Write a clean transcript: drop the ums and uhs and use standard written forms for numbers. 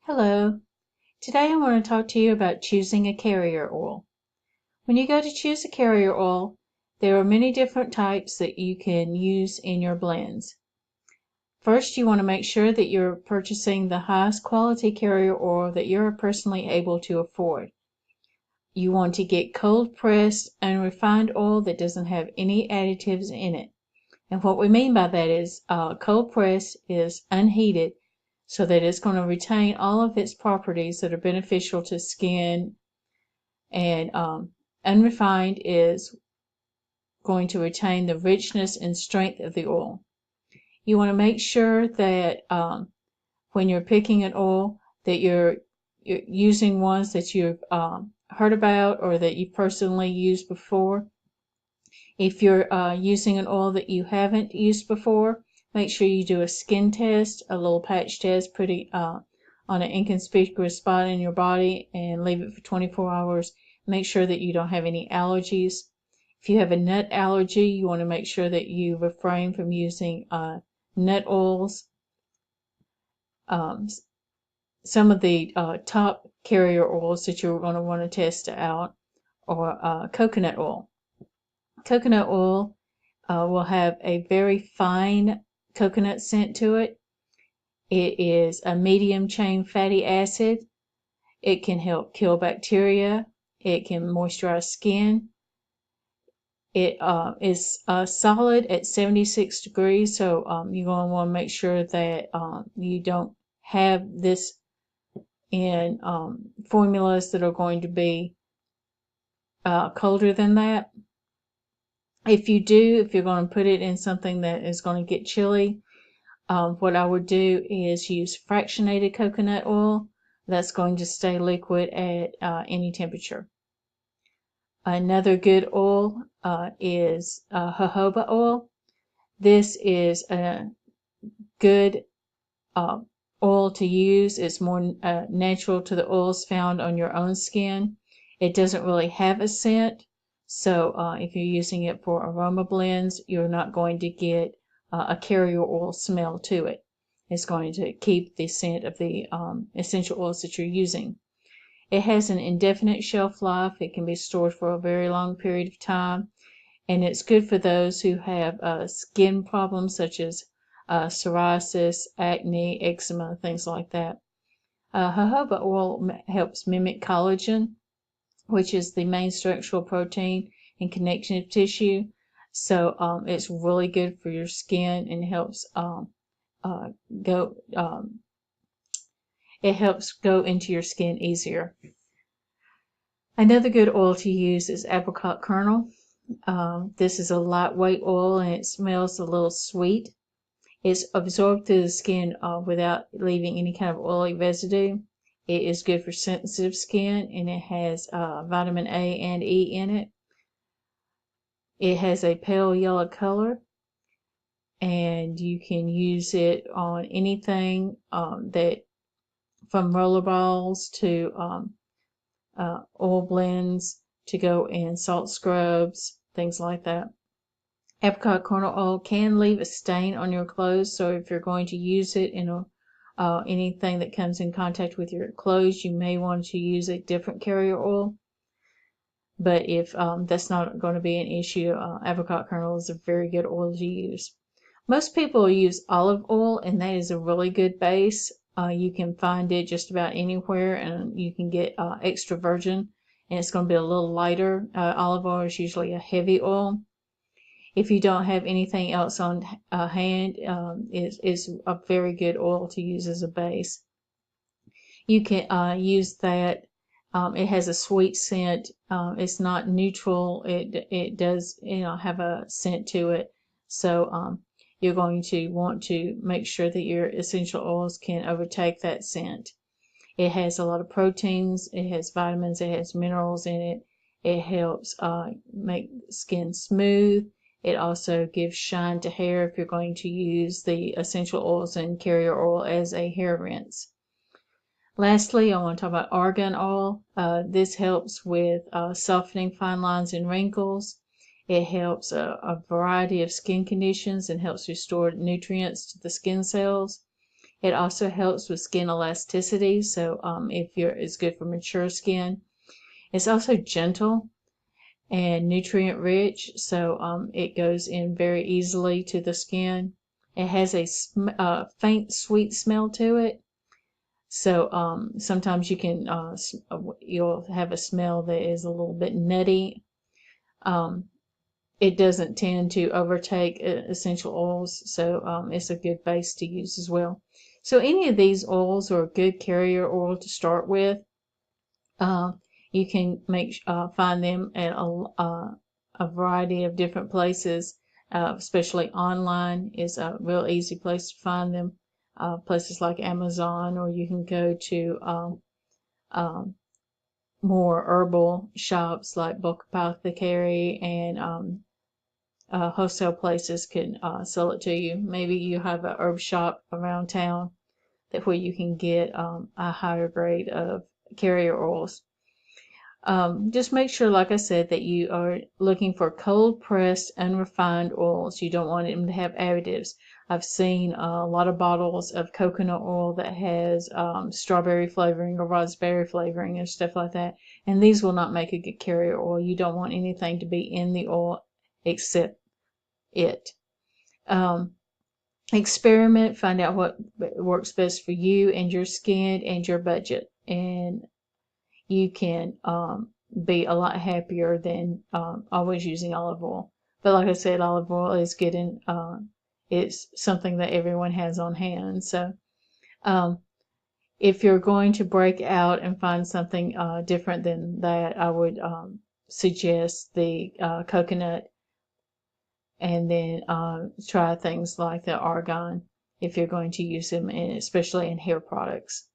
Hello. Today I want to talk to you about choosing a carrier oil. When you go to choose a carrier oil, there are many different types that you can use in your blends. First, you want to make sure that you're purchasing the highest quality carrier oil that you're personally able to afford. You want to get cold pressed unrefined oil that doesn't have any additives in it. And what we mean by that is cold pressed is unheated, so that it's going to retain all of its properties that are beneficial to skin, and unrefined is going to retain the richness and strength of the oil. You want to make sure that when you're picking an oil that you're using ones that you've heard about or that you've personally used before. If you're using an oil that you haven't used before, make sure you do a skin test, a little patch test, put it on an inconspicuous spot in your body and leave it for 24 hours. Make sure that you don't have any allergies. If you have a nut allergy, you want to make sure that you refrain from using nut oils. Some of the top carrier oils that you're going to want to test out are coconut oil. Coconut oil will have a very fine coconut scent to it. It is a medium chain fatty acid. It can help kill bacteria. It can moisturize skin. It is solid at 76 degrees, so you're going to want to make sure that you don't have this in formulas that are going to be colder than that. If you do, if you're going to put it in something that is going to get chilly, what I would do is use fractionated coconut oil. That's going to stay liquid at any temperature. Another good oil is jojoba oil. This is a good oil to use. It's more natural to the oils found on your own skin. It doesn't really have a scent, so if you're using it for aroma blends, you're not going to get a carrier oil smell to it. It's going to keep the scent of the essential oils that you're using. It has an indefinite shelf life. It can be stored for a very long period of time, and it's good for those who have skin problems such as psoriasis, acne, eczema, things like that. Jojoba oil helps mimic collagen, which is the main structural protein in connective tissue. So it's really good for your skin and helps it helps go into your skin easier. Another good oil to use is apricot kernel. This is a lightweight oil and it smells a little sweet. It's absorbed through the skin without leaving any kind of oily residue. It is good for sensitive skin, and it has vitamin A and E in it. It has a pale yellow color, and you can use it on anything that, from rollerballs to oil blends, to go in salt scrubs, things like that. Apricot kernel oil can leave a stain on your clothes, so if you're going to use it in anything that comes in contact with your clothes, you may want to use a different carrier oil. But if that's not going to be an issue, apricot kernel is a very good oil to use. Most people use olive oil, and that is a really good base. You can find it just about anywhere, and you can get extra virgin, and it's going to be a little lighter. Olive oil is usually a heavy oil. If you don't have anything else on hand, it's a very good oil to use as a base. You can use that. It has a sweet scent. It's not neutral. It does have a scent to it. So you're going to want to make sure that your essential oils can overtake that scent. It has a lot of proteins. It has vitamins. It has minerals in it. It helps make skin smooth. It also gives shine to hair if you're going to use the essential oils and carrier oil as a hair rinse. Lastly, I want to talk about argan oil. This helps with softening fine lines and wrinkles. It helps a variety of skin conditions and helps restore nutrients to the skin cells. It also helps with skin elasticity, so it's good for mature skin. It's also gentle and nutrient rich, so it goes in very easily to the skin. It has a faint sweet smell to it, so sometimes you'll have a smell that is a little bit nutty. It doesn't tend to overtake essential oils, so it's a good base to use as well. So any of these oils are a good carrier oil to start with. You can find them at a variety of different places, especially online is a real easy place to find them. Places like Amazon, or you can go to more herbal shops like Bulk Apothecary, and wholesale places can sell it to you. Maybe you have a herb shop around town where you can get a higher grade of carrier oils. Just make sure, like I said, that you are looking for cold pressed, unrefined oils. You don't want them to have additives. I've seen a lot of bottles of coconut oil that has strawberry flavoring or raspberry flavoring and stuff like that, and these will not make a good carrier oil. You don't want anything to be in the oil except it. Experiment, find out what works best for you and your skin and your budget, and you can be a lot happier than always using olive oil. But like I said, olive oil is good, and it's something that everyone has on hand. So if you're going to break out and find something different than that, I would suggest the coconut, and then try things like the argan if you're going to use them, especially in hair products.